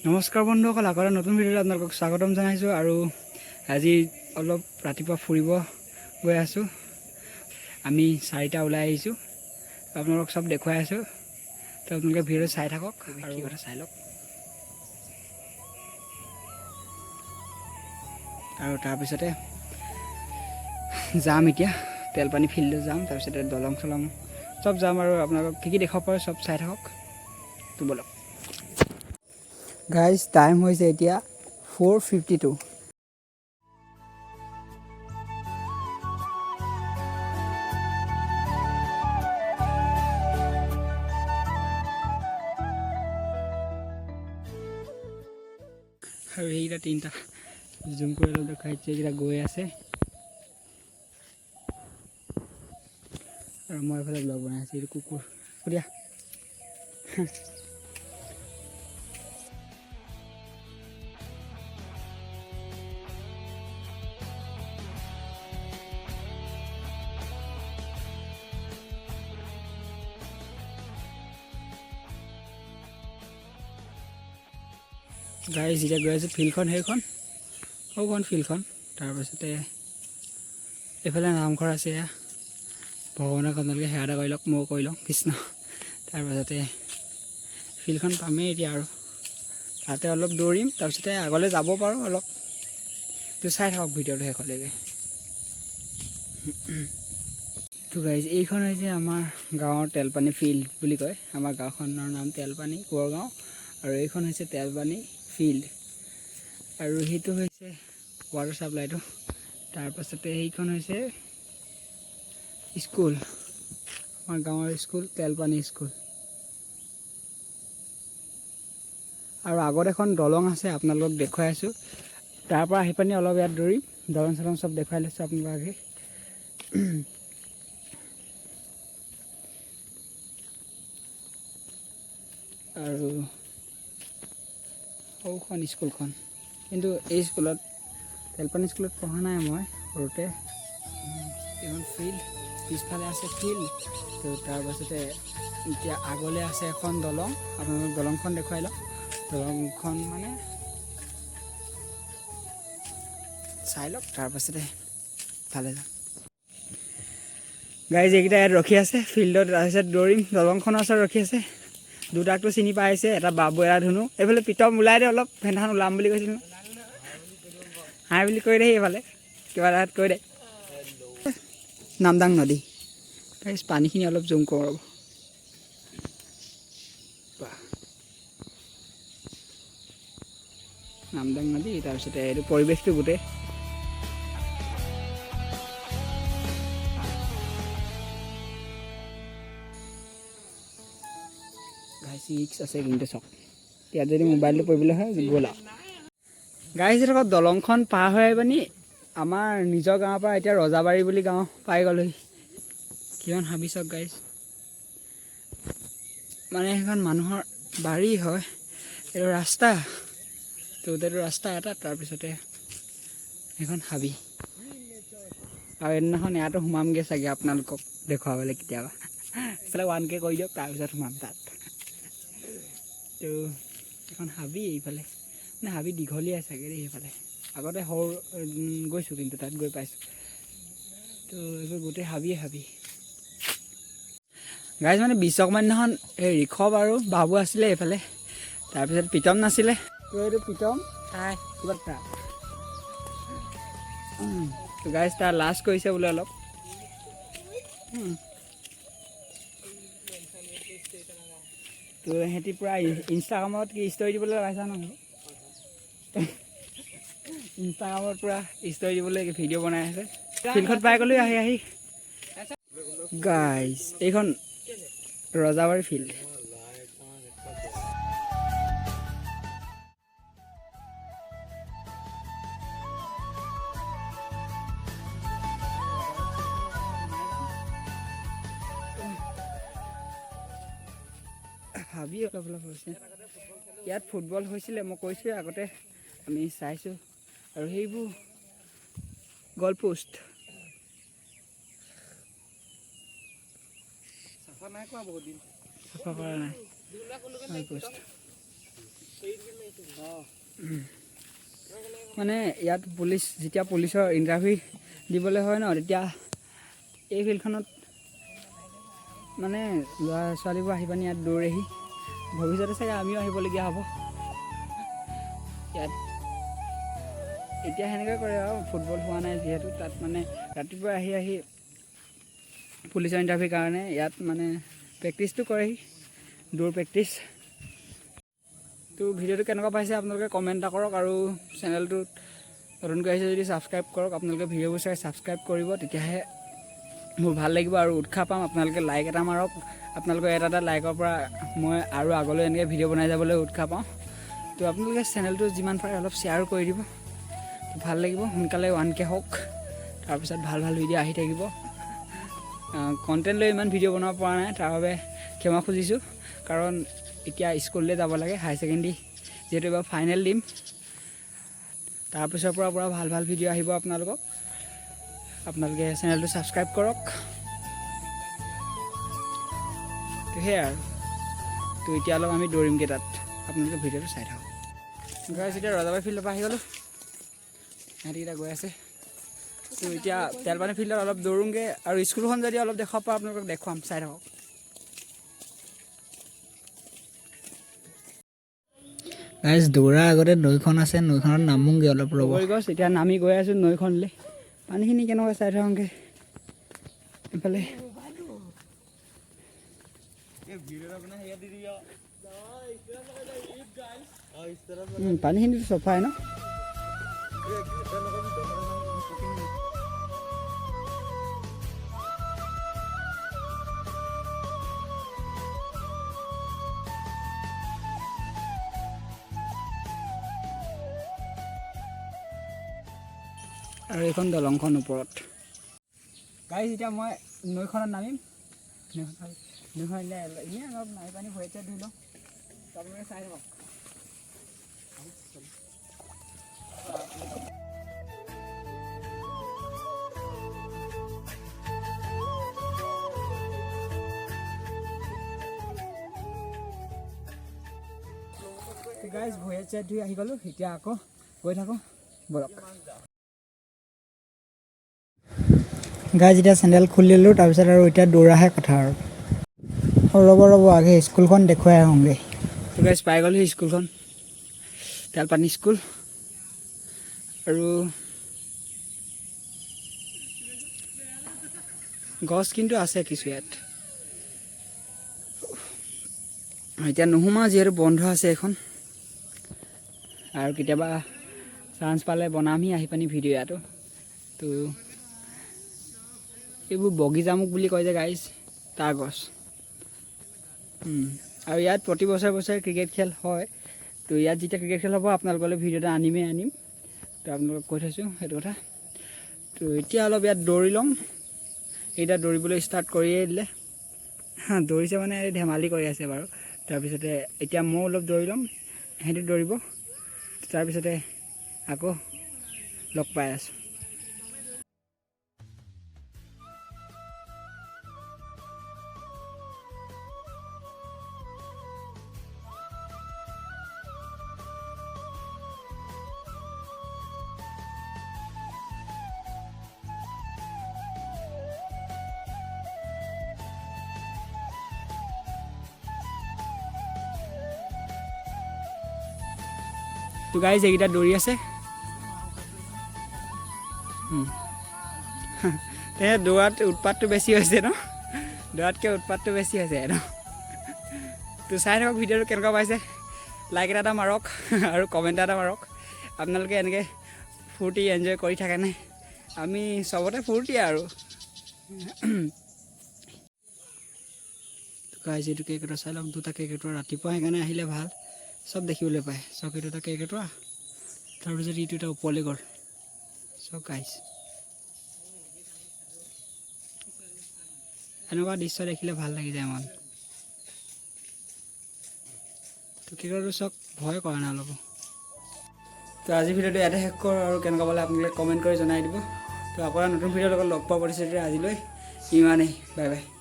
নমস্কাৰ বন্ধুসকল, আকৌ নতুন ভিডিঅ'ত আপোনালোকক স্বাগতম জনাইছোঁ। আৰু আজি অলপ ৰাতিপুৱা ফুৰিব গৈ আছোঁ। আমি 4টা ওলাই আহিছোঁ, আপোনালোকক চব দেখুৱাই আছোঁ। তো আপোনালোকে ভিডিঅ' চাই থাকক আৰু কি কথা চাই লওক। আৰু তাৰপিছতে যাম এতিয়া তেলপানী ফিল্ডত যাম, তাৰপিছতে দলং চলং চব যাম আৰু আপোনালোকক কি দেখাব পাৰে চব চাই থাকক। তো বলক গাইজ, টাইম হৈছে এতিয়া 4:52। আৰু এইকেইটা 3টা জুম কৰি অলপ দেখাইছে, এইকেইটা গৈ আছে আৰু মই এইফালে ব্লগ বনাই আছোঁ। এইটো কুকুৰ সুধিয়া গাড়ী যেতিয়া গৈ আছোঁ ফিল্ডখন, সৌখন ফিল্ডখন। তাৰপিছতে এইফালে নামঘৰ আছে, এয়া ভগৱানক আপোনালোকে সেৱা এটা কৰি লওক, ময়ো কৰি লওঁ কৃষ্ণ। তাৰপিছতে ফিল্ডখন পামেই এতিয়া, আৰু তাতে অলপ দৌৰিম, তাৰপিছতে আগলৈ যাব পাৰোঁ অলপ। তো চাই থাকক ভিডিঅ'টো শেষলৈকে। তো গাইজ, এইখন হৈছে আমাৰ গাঁৱৰ তেলপানী ফিল্ড বুলি কয়। আমাৰ গাঁওখনৰ নাম তেলপানী কোঁৱৰগাঁও, আৰু এইখন হৈছে তেলপানী ফিল্ড। আৰু সেইটো হৈছে ৱাটাৰ ছাপ্লাইটো। তাৰপাছতে সেইখন হৈছে স্কুল, আমাৰ গাঁৱৰ স্কুল তেলপানী স্কুল। আৰু আগত এখন দলং আছে, আপোনালোকক দেখুৱাই আছোঁ। তাৰপৰা আহি পানি অলপ ইয়াত দৌৰিম, দলং চলং চব দেখুৱাই লৈছোঁ আপোনালোকক আগে। আৰু সৌখন স্কুলখন, কিন্তু এই স্কুলত তেলপানী স্কুলত পঢ়া নাই মই সৰুতে। এখন ফিল্ড, পিছফালে আছে ফিল্ড। তো তাৰপাছতে এতিয়া আগলৈ আছে এখন দলং, আপোনালোকক দলংখন দেখুৱাই লওক। দলংখন মানে চাই লওক, তাৰপাছতে ভালে যাম। গাড়ী যিকেইটা ইয়াত ৰখি আছে ফিল্ডত, তাৰপিছত দৌৰিম, দলংখনৰ ওচৰত ৰখি আছে। দুটাকটো চিনি পাইছে, এটা বাবু এটা ধুনু। এইফালে পিতম ওলাই দে অলপ, ফেনখন ওলাম বুলি কৈছিলোঁ। হাই বুলি কৈ দে, এইফালে কিবা এটা কৈ দে। নামদাং নদী, পানীখিনি অলপ জুম কৰোঁ ৰ'ব। নামদাং নদী, তাৰপিছতে এইটো পৰিৱেশটো গোটেই ৰিক্স আছে কিন্তু চক। ইয়াত যদি মোবাইলটো পৰিবলৈ হয় গ'ল আৰু। গাড়ী আকৌ দলংখন পাৰ হৈ আহিবানি আমাৰ নিজৰ গাঁৱৰ পৰা এতিয়া ৰজাবাৰী বুলি গাঁও পাই গ'লোহি। কিমান হাবি চক গাইজ, মানে সেইখন মানুহৰ বাৰী হয়। এইটো ৰাস্তা, তো এইটো ৰাস্তা এটা, তাৰপিছতে সেইখন হাবি। আৰু এদিনাখন ইয়াতো সোমামগৈ চাগে, আপোনালোকক দেখুৱাবলৈ কেতিয়াবা। এইফালে 1K কৰি দিয়ক, তাৰপিছত সোমাম তাত। তো এখন হাবি, এইফালে মানে হাবি দীঘলীয়া চাগে দেই। সেইফালে আগতে সৰু গৈছোঁ, কিন্তু তাত গৈ পাইছোঁ। তো এইবোৰ গোটেই হাবিয়ে হাবি গাইজ। মানে বিশ্বকৰ্মা দিনাখন এই ঋষভ আৰু বাবু আছিলে এইফালে, তাৰপিছত প্ৰীতম নাছিলে। তো এইটো প্ৰীতম কিবা গাইজ, তাৰ লাজ কৰিছে বোলে অলপ। তো সিহঁতি পূৰা ইনষ্টাগ্ৰামত কি ষ্টৰি দিবলৈ লগাইছা নহয়। ইনষ্টাগ্ৰামত পূৰা ষ্টৰি দিবলৈ ভিডিঅ' বনাই আছে। ফিল্ডখন পাই গ'লোঁ আহি গাইজ। এইখন ৰজাবাৰী ফিল্ড। হাবি অলপ অলপ হৈছে। ইয়াত ফুটবল হৈছিলে, মই কৈছোঁ আগতে, আমি চাইছোঁ। আৰু সেইবোৰ গ'ল পোষ্ট। চাফা নাই কৰা বহুত দিন, চাফা কৰা নাই গ'ল পোষ্ট। মানে ইয়াত পুলিচ যেতিয়া পুলিচৰ ইণ্টাৰভিউ দিবলৈ হয় ন তেতিয়া এই ফিল্ডখনত মানে ল'ৰা ছোৱালীবোৰ আহি পানি ইয়াত দৌৰেহি ভৱিষ্যতে চাগে আমিও আহিবলগীয়া হ'ব ইয়াত এতিয়া সেনেকৈ কৰে আৰু ফুটবল হোৱা নাই যিহেতু তাত মানে ৰাতিপুৱা আহি পুলিচৰ ইণ্টাৰভিউৰ কাৰণে ইয়াত মানে প্ৰেক্টিচটো কৰেহি দৌৰ প্ৰেক্টিচ তো ভিডিঅ'টো কেনেকুৱা পাইছে আপোনালোকে কমেণ্ট এটা কৰক আৰু চেনেলটোত নতুনকৈ আহিছে যদি ছাবস্ক্ৰাইব কৰক আপোনালোকে ভিডিঅ'বোৰ চাই ছাবস্ক্ৰাইব কৰিব তেতিয়াহে মোৰ ভাল লাগিব আৰু উৎসাহ পাম আপোনালোকে লাইক এটা মাৰক আপোনালোকৰ এটা লাইকৰ পৰা মই আৰু আগলৈ এনেকৈ ভিডিঅ' বনাই যাবলৈ উৎসাহ পাওঁ তো আপোনালোকে চেনেলটো যিমান পাৰে অলপ শ্বেয়াৰ কৰি দিব ভাল লাগিব সোনকালে 1K হওক তাৰপিছত ভাল ভিডিঅ' আহি থাকিব কণ্টেণ্ট লৈ ইমান ভিডিঅ' বনাব পৰা নাই তাৰ বাবে ক্ষমা খুজিছোঁ কাৰণ এতিয়া স্কুললৈ যাব লাগে হাই ছেকেণ্ডেৰী যিহেতু এবাৰ ফাইনেল দিম তাৰপিছৰ পৰা ভাল ভিডিঅ' আহিব আপোনালোকে চেনেলটো ছাবস্ক্ৰাইব কৰক তো সেয়াই আৰু তো এতিয়া অলপ আমি দৌৰিমগৈ তাত আপোনালোকে ভিডিঅ'টো চাই থাকক গাইজ এতিয়া ৰজাবাৰী ফিল্ডৰ পৰা আহি গ'লোঁ সিহঁতিকেইটা গৈ আছে তো এতিয়া তেলপানী ফিল্ডত অলপ দৌৰোঁগৈ আৰু স্কুলখন যদি অলপ দেখাব পাৰোঁ আপোনালোকক দেখুৱাম চাই থাকক গাইজ দৌৰা আগতে নৈখন আছে নৈখনত নামোগৈ অলপ ৰ'ব গছ এতিয়া নামি গৈ আছোঁ নৈখনলৈ পানীখিনি কেনেকুৱা চাই থাকোঁগৈ এইফালে পানীখিনিতো চফাই ন আৰু এইখন দলংখন ওপৰত গাইজ এতিয়া মই নৈখনত নামিম নৈখন এনেই অলপ নামি পানী ভৰিতে ধুই লওঁ আপোনালোকে চাই থাকক গাইজ ভৰিতে ধুই আহি গ'লোঁ এতিয়া আকৌ গৈ থাকোঁ ব'লক গাইজ এতিয়া চেণ্ডেল খুলি ল'লোঁ তাৰপিছত আৰু এতিয়া দৌৰাহে কথা আৰু ৰ'ব আগে স্কুলখন দেখুৱাই আহোঁগৈ তো গাইজ পাই গ'লোঁ স্কুলখন তেলপানী স্কুল আৰু গছ কিন্তু আছে কিছু ইয়াত এতিয়া নোসোমাওঁ যিহেতু বন্ধ আছে এখন আৰু কেতিয়াবা চান্স পালে বনামহি আহি পানি ভিডিঅ' ইয়াতো তো এইবোৰ বগীজামুক বুলি কয় যে গাইজ তাৰ গছ আৰু ইয়াত প্ৰতি বছৰে ক্ৰিকেট খেল হয় তো ইয়াত যেতিয়া ক্ৰিকেট খেল হ'ব আপোনালোকলৈ ভিডিঅ' এটা আনিম তো আপোনালোকক কৈ থৈছোঁ সেইটো কথা তো এতিয়া অলপ ইয়াত দৌৰি ল'ম এতিয়া দৌৰিবলৈ ষ্টাৰ্ট কৰিয়ে দিলে দৌৰিছে মানে ধেমালি কৰি আছে বাৰু তাৰপিছতে এতিয়া মই অলপ দৌৰি ল'ম সিহঁতি দৌৰিব তাৰপিছতে আকৌ লগ পাই আছোঁ তো গাইজ এইকেইটা দৌৰি আছে দৌৰাত উৎপাতটো বেছি হৈছে ন দৌৰাতকৈ উৎপাতটো বেছি হৈছে ন তো চাই থাকক ভিডিঅ'টো কেনেকুৱা পাইছে লাইক এটা মাৰক আৰু কমেণ্ট এটা মাৰক আপোনালোকে এনেকৈ ফূৰ্তি এনজয় কৰি থাকেনে আমি চবতে ফূৰ্তি আৰু গাইজ এইটো কেৰ্কেটুৱা চাই লওক দুটা কেৰ্কেটুৱা ৰাতিপুৱা সেইকাৰণে আহিলে ভাল চব দেখিবলৈ পায় চক এইটো এটা কেৰ্কেটুৱা তাৰপিছত ইটো এটা ওপৰলৈ গ'ল চক গাইজ এনেকুৱা দৃশ্য দেখিলে ভাল লাগি যায় মন তো কেৰ্কেটুৱাটো চক ভয় কৰা নাই অলপ তো আজি ভিডিঅ'টো ইয়াতে শেষ কৰোঁ আৰু কেনেকুৱা পালে আপোনালোকে কমেণ্ট কৰি জনাই দিব তো আপোনাৰ নতুন ভিডিঅ'ৰ লগত লগ পোৱা প্ৰতিশ্ৰুতি আজিলৈ ইমানেই বাই বাই